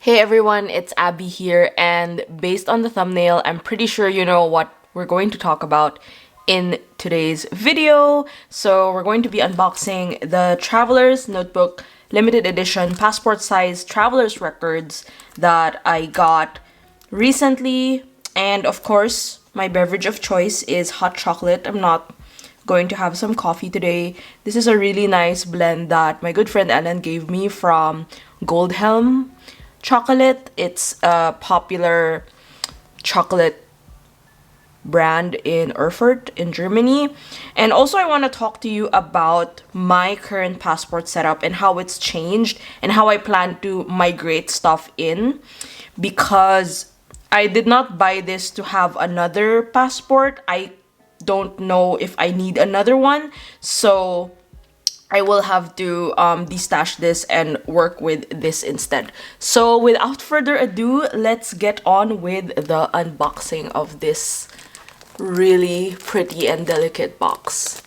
Hey everyone, it's Abby here, and based on the thumbnail, I'm pretty sure you know what we're going to talk about in today's video. So we're going to be unboxing the Traveler's Notebook limited edition passport size traveler's records that I got recently. And of course, my beverage of choice is hot chocolate. I'm not going to have some coffee today. This is a really nice blend that my good friend Ellen gave me from 𝚿𝚗𝚏𝚘𝚘𝚘 chocolate. It's a popular chocolate brand in Erfurt in Germany. And also I want to talk to you about my current passport setup and how it's changed and how I plan to migrate stuff in, because I did not buy this to have another passport. I don't know if I need another one, so I will have to destash this and work with this instead. So without further ado, let's get on with the unboxing of this really pretty and delicate box.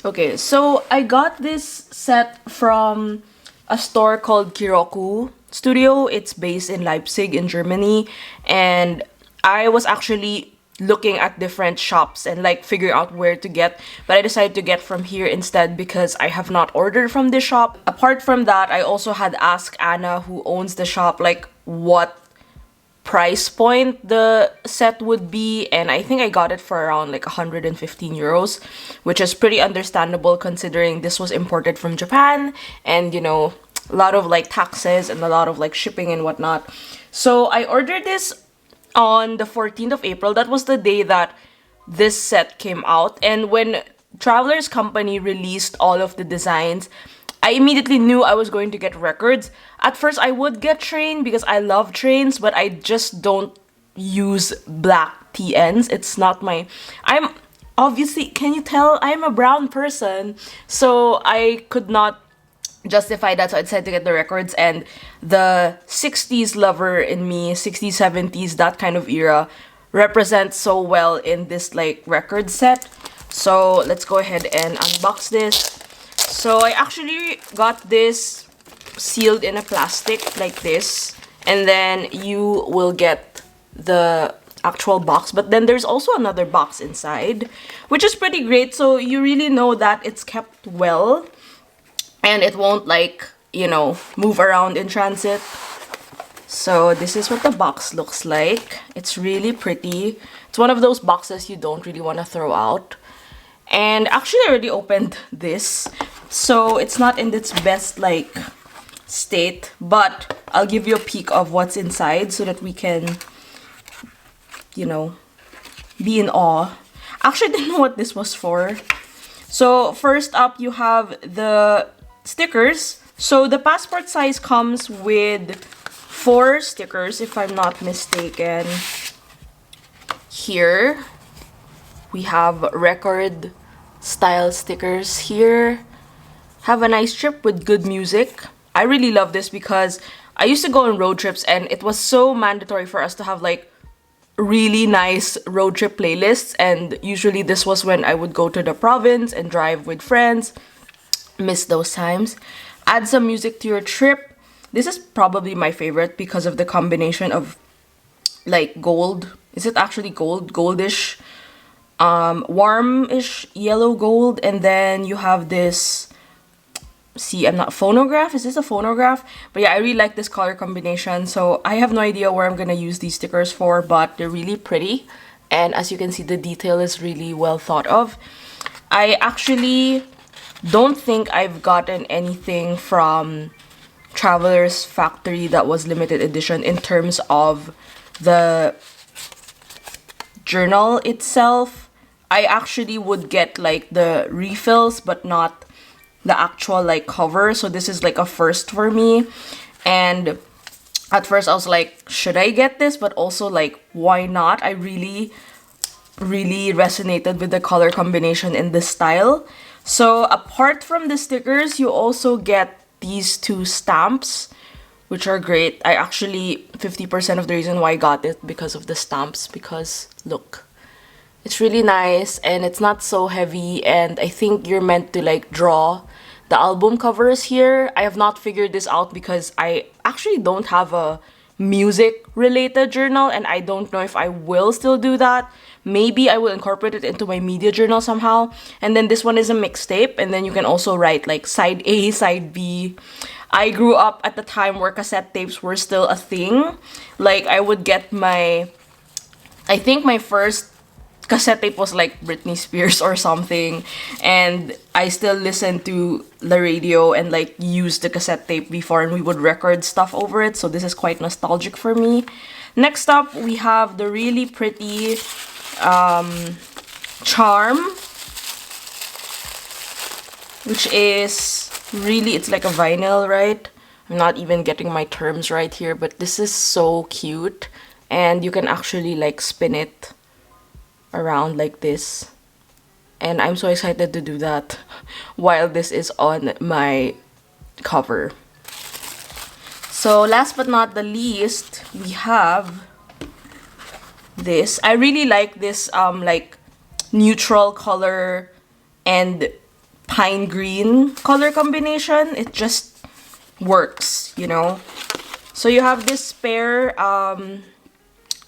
Okay, so I got this set from a store called Kiroku Studio. It's based in Leipzig in Germany, and I was actually looking at different shops and like figuring out where to get, but I decided to get from here instead because I have not ordered from this shop. Apart from that, I also had asked Anna, who owns the shop, like what price point the set would be, and I think I got it for around like 115 euros, which is pretty understandable considering this was imported from Japan, and you know, a lot of like taxes and a lot of like shipping and whatnot. So I ordered this on the 14th of April. That was the day that this set came out, and when Traveler's Company released all of the designs, I immediately knew I was going to get records. At first I would get train because I love trains, but I just don't use black TNs. It's not my... I'm obviously, can you tell, I'm a brown person, so I could not justify that, so I decided to get the records. And the 60s lover in me, 60s, 70s, that kind of era, represents so well in this like record set. So let's go ahead and unbox this. So I actually got this sealed in a plastic like this, and then you will get the actual box, but then there's also another box inside, which is pretty great, so you really know that it's kept well and it won't, like, you know, move around in transit. So this is what the box looks like. It's really pretty. It's one of those boxes you don't really want to throw out. And actually I already opened this, so it's not in its best like state, but I'll give you a peek of what's inside so that we can, you know, be in awe. Actually, I didn't know what this was for. So first up, you have the stickers. So the passport size comes with 4 stickers, if I'm not mistaken. Here we have record style stickers here. Have a nice trip with good music. I really love this because I used to go on road trips and it was so mandatory for us to have like really nice road trip playlists, and usually this was when I would go to the province and drive with friends. Miss those times. Add some music to your trip. This is probably my favorite because of the combination of like gold. Is it actually gold? Goldish, warmish yellow gold, and then you have this, see, I'm not, phonograph? Is this a phonograph? But yeah, I really like this color combination. So I have no idea where I'm gonna use these stickers for, but they're really pretty. And as you can see, the detail is really well thought of. I actually don't think I've gotten anything from Traveler's Factory that was limited edition in terms of the journal itself. I actually would get like the refills, but not the actual like cover, so this is like a first for me. And at first I was like, should I get this? But also like, why not? I really resonated with the color combination and the style. So apart from the stickers, you also get these 2 stamps, which are great. I actually, 50% of the reason why I got it because of the stamps, because look, it's really nice and it's not so heavy, and I think you're meant to like draw the album covers here. I have not figured this out because I actually don't have a music related journal, and I don't know if I will still do that. Maybe I will incorporate it into my media journal somehow. And then this one is a mixtape, and then you can also write like side A, side B. I grew up at the time where cassette tapes were still a thing. Like, I would get I think my first cassette tape was like Britney Spears or something, and I still listened to the radio and like used the cassette tape before, and we would record stuff over it, so this is quite nostalgic for me. Next up, we have the really pretty charm, which is really, it's like a vinyl, right? I'm not even getting my terms right here, but this is so cute, and you can actually like spin it around like this, and I'm so excited to do that while this is on my cover. So last but not the least, we have this. I really like this like neutral color and pine green color combination. It just works, you know. So you have this spare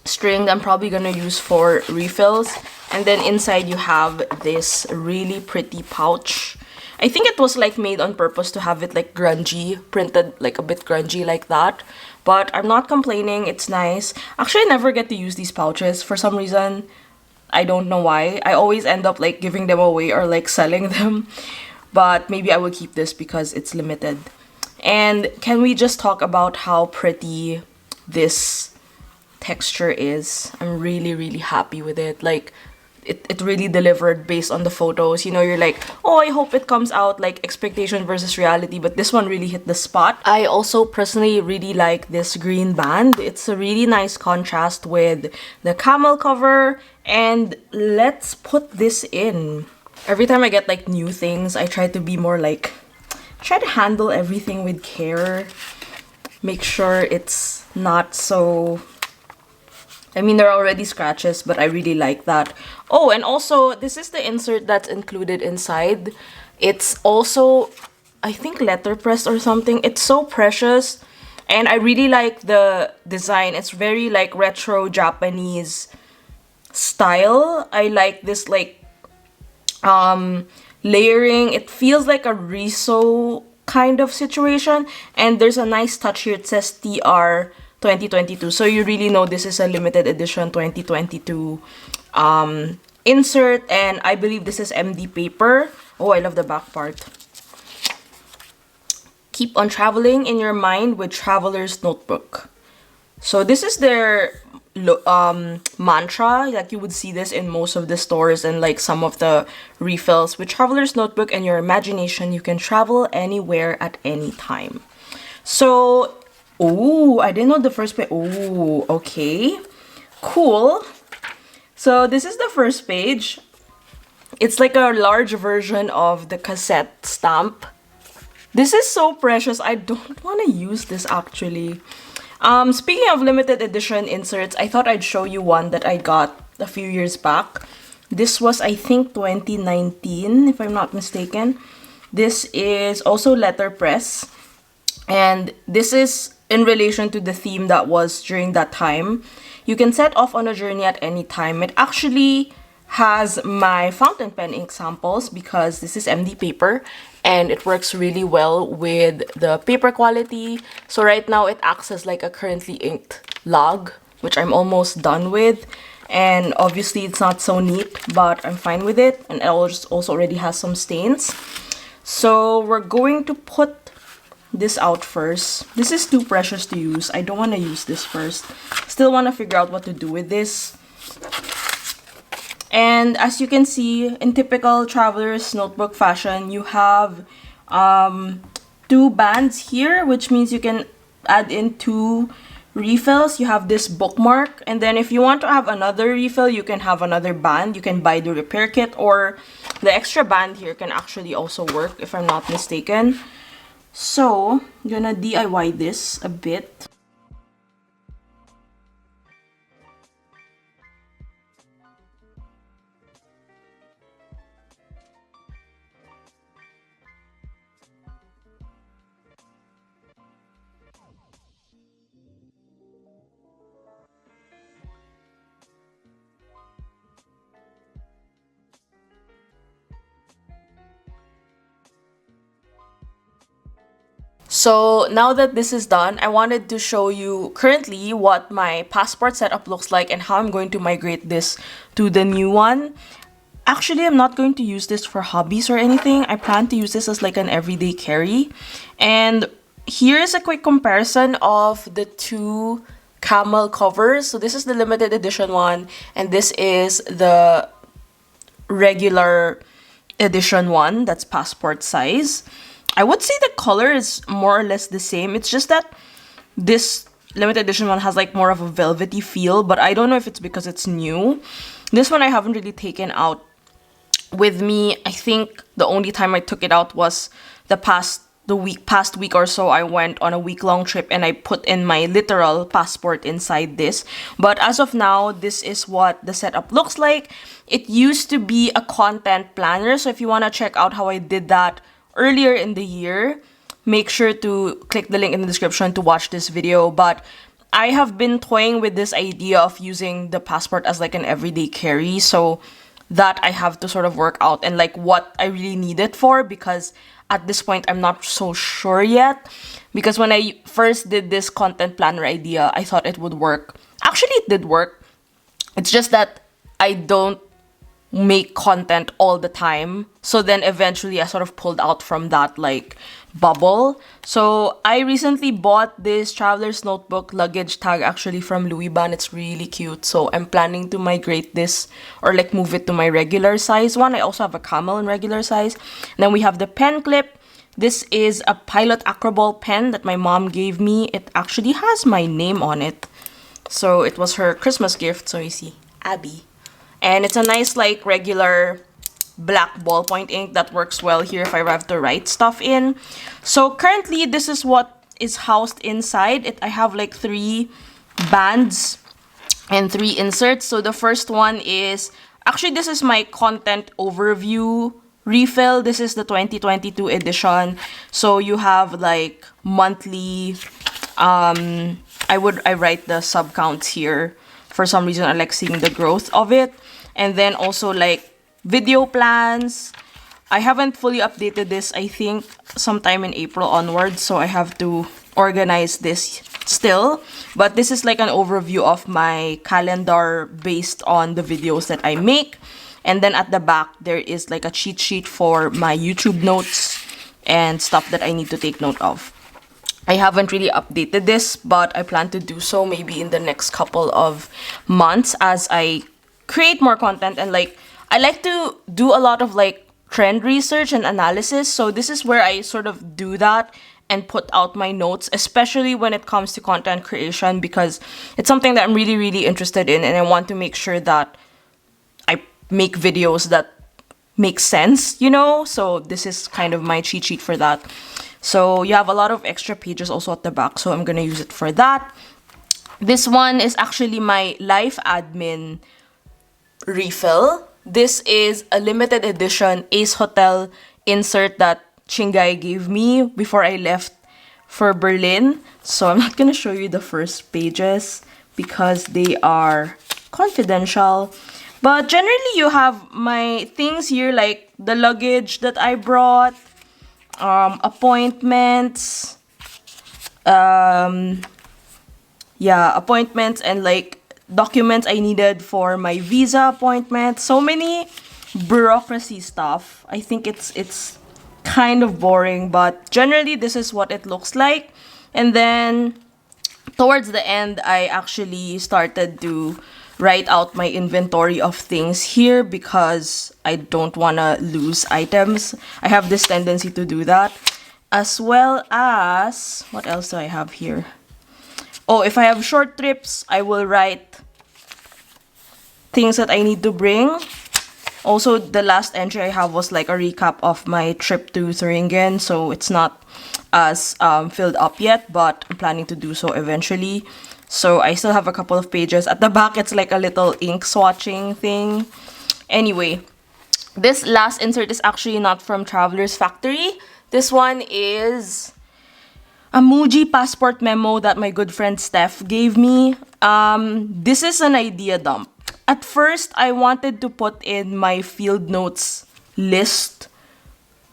string that I'm probably gonna use for refills, and then inside you have this really pretty pouch. I think it was like made on purpose to have it like grungy, printed like a bit grungy like that, but I'm not complaining. It's nice. Actually, I never get to use these pouches for some reason. I don't know why. I always end up like giving them away or like selling them, but maybe I will keep this because it's limited. And can we just talk about how pretty this texture is? I'm really happy with it. Like, it really delivered based on the photos. You know, you're like, oh, I hope it comes out like expectation versus reality, but this one really hit the spot. I also personally really like this green band. It's a really nice contrast with the camel cover, and let's put this in. Every time I get like new things, I try to be more like, try to handle everything with care, make sure it's not so, I mean, there are already scratches, but I really like that. Oh, and also, this is the insert that's included inside. It's also, I think, letterpress or something. It's so precious, and I really like the design. It's very, like, retro Japanese style. I like this, like, layering. It feels like a riso kind of situation, and there's a nice touch here. It says TR 2022, so you really know this is a limited edition 2022 insert, and I believe this is MD paper. Oh, I love the back part. Keep on traveling in your mind with Traveler's Notebook. So this is their mantra. Like, you would see this in most of the stores and like some of the refills. With Traveler's Notebook and your imagination, you can travel anywhere at any time. So, oh, I didn't know the first page. Oh, okay. Cool. So this is the first page. It's like a large version of the cassette stamp. This is so precious. I don't want to use this actually. Speaking of limited edition inserts, I thought I'd show you one that I got a few years back. This was, I think, 2019, if I'm not mistaken. This is also letterpress, and this is in relation to the theme that was during that time. You can set off on a journey at any time. It actually has my fountain pen ink samples because this is MD paper, and it works really well with the paper quality. So right now it acts as like a currently inked log, which I'm almost done with. And obviously it's not so neat, but I'm fine with it. And it also already has some stains. So we're going to put this out first. This is too precious to use. I don't want to use this first. Still want to figure out what to do with this. And as you can see, in typical Traveler's Notebook fashion, you have 2 bands here, which means you can add in 2 refills. You have this bookmark, and then if you want to have another refill, you can have another band. You can buy the repair kit, or the extra band here can actually also work, if I'm not mistaken. So I'm gonna DIY this a bit. So now that this is done, I wanted to show you currently what my passport setup looks like and how I'm going to migrate this to the new one. Actually, I'm not going to use this for hobbies or anything. I plan to use this as like an everyday carry. And here's a quick comparison of the two camel covers. So this is the limited edition one, and this is the regular edition one that's passport size. I would say the color is more or less the same. It's just that this limited edition one has like more of a velvety feel, but I don't know if it's because it's new. This one I haven't really taken out with me. I think the only time I took it out was the past week or so. I went on a week-long trip and I put in my literal passport inside this. But as of now, this is what the setup looks like. It used to be a content planner, so if you want to check out how I did that earlier in the year, make sure to click the link in the description to watch this video. But I have been toying with this idea of using the passport as like an everyday carry, so that I have to sort of work out and like what I really need it for, because at this point I'm not so sure yet. Because when I first did this content planner idea, I thought it would work. Actually, it did work. It's just that I don't make content all the time, so then eventually I sort of pulled out from that like bubble. So I recently bought this traveler's notebook luggage tag actually from Louis Vuitton. It's really cute, so I'm planning to migrate this or like move it to my regular size one. I also have a camel in regular size. And then we have the pen clip. This is a Pilot Acroball pen that my mom gave me. It actually has my name on it, so it was her Christmas gift. So you see Abbey. And it's a nice like regular black ballpoint ink that works well here if I have to write stuff in. So currently this is what is housed inside it. I have like 3 bands and 3 inserts. So the first one is, actually this is my content overview refill. This is the 2022 edition. So you have like monthly, I write the sub counts here. For some reason I like seeing the growth of it. And then also like video plans. I haven't fully updated this, I think sometime in April onwards, so I have to organize this still. But this is like an overview of my calendar based on the videos that I make. And then at the back there is like a cheat sheet for my YouTube notes and stuff that I need to take note of. I haven't really updated this, but I plan to do so maybe in the next couple of months as I create more content. And like I like to do a lot of like trend research and analysis, so this is where I sort of do that and put out my notes, especially when it comes to content creation, because it's something that I'm really interested in, and I want to make sure that I make videos that make sense, you know. So this is kind of my cheat sheet for that. So you have a lot of extra pages also at the back, so I'm gonna use it for that. This one is actually my life admin refill. This is a limited edition Ace Hotel insert that Chingai gave me before I left for Berlin. So I'm not gonna show you the first pages because they are confidential. But generally you have my things here, like the luggage that I brought, appointments, appointments and like documents I needed for my visa appointment. So many bureaucracy stuff. I think it's kind of boring, but generally this is what it looks like. And then towards the end, I actually started to write out my inventory of things here because I don't want to lose items. I have this tendency to do that. As well as, what else do I have here? Oh, if I have short trips, I will write things that I need to bring. Also, the last entry I have was like a recap of my trip to Thüringen, so it's not as filled up yet, but I'm planning to do so eventually. So I still have a couple of pages. At the back, it's like a little ink swatching thing. Anyway, this last insert is actually not from Traveler's Factory. This one is a Muji passport memo that my good friend Steph gave me. This is an idea dump. At first, I wanted to put in my field notes list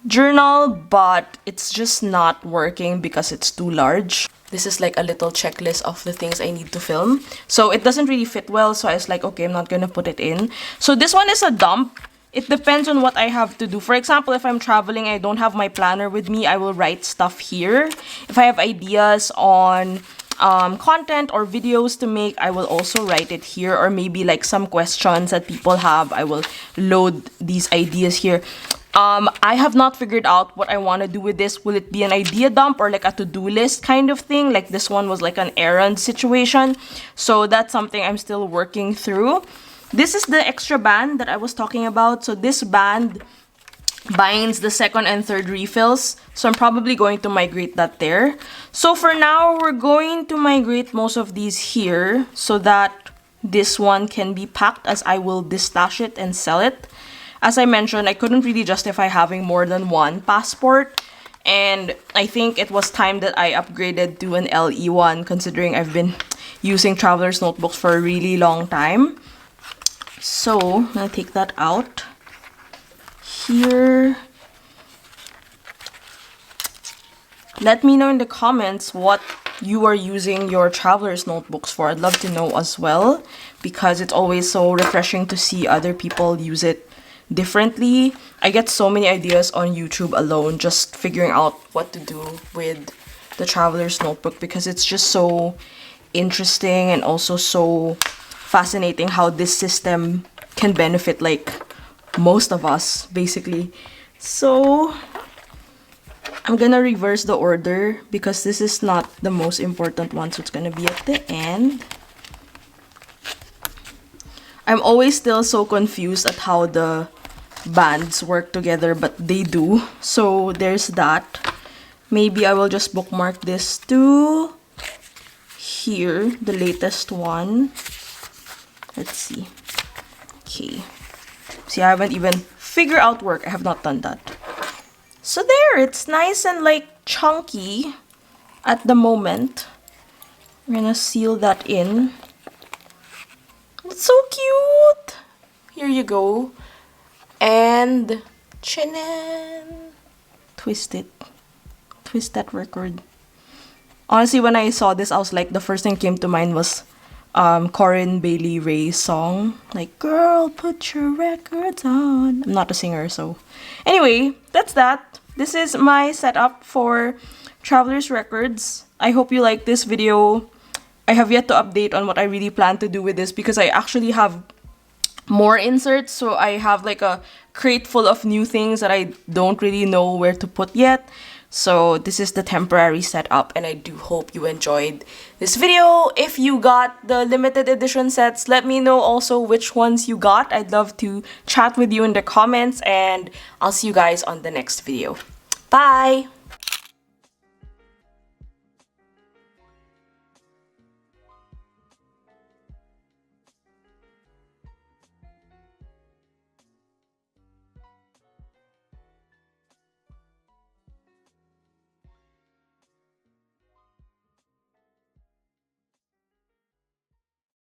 journal, but it's just not working because it's too large. This is like a little checklist of the things I need to film. So it doesn't really fit well, so I was like, okay, I'm not gonna put it in. So this one is a dump. It depends on what I have to do. For example, if I'm traveling, I don't have my planner with me, I will write stuff here. If I have ideas on content or videos to make, I will also write it here. Or maybe like some questions that people have, I will load these ideas here. I have not figured out what I want to do with this. Will it be an idea dump or like a to-do list kind of thing? Like this one was like an errand situation. So that's something I'm still working through. This is the extra band that I was talking about. So this band binds the second and third refills. So I'm probably going to migrate that there. So for now, we're going to migrate most of these here so that this one can be packed, as I will distash it and sell it. As I mentioned, I couldn't really justify having more than one passport, and I think it was time that I upgraded to an LE one, considering I've been using traveler's notebooks for a really long time. So I'm gonna take that out here. Let me know in the comments what you are using your traveler's notebooks for. I'd love to know as well, because it's always so refreshing to see other people use it differently. I get so many ideas on YouTube alone, just figuring out what to do with the traveler's notebook, because it's just so interesting and also so fascinating how this system can benefit like most of us basically. So I'm gonna reverse the order because this is not the most important one, so it's gonna be at the end. I'm always still so confused at how the bands work together, but they do. So there's that. Maybe I will just bookmark this to here, the latest one. Let's see. Okay. See, I haven't even figured out work. I have not done that. So there, it's nice and like chunky at the moment. I'm gonna seal that in. It's so cute. Here you go. And chinen. Twist it. Twist that record. Honestly, when I saw this, I was like, the first thing came to mind was Corinne Bailey Rae's song. Like, girl, put your records on. I'm not a singer, so. Anyway, that's that. This is my setup for Traveler's Records. I hope you like this video. I have yet to update on what I really plan to do with this, because I actually have more inserts. So I have like a crate full of new things that I don't really know where to put yet. So this is the temporary setup, and I do hope you enjoyed this video. If you got the limited edition sets, let me know also which ones you got. I'd love to chat with you in the comments, and I'll see you guys on the next video. Bye!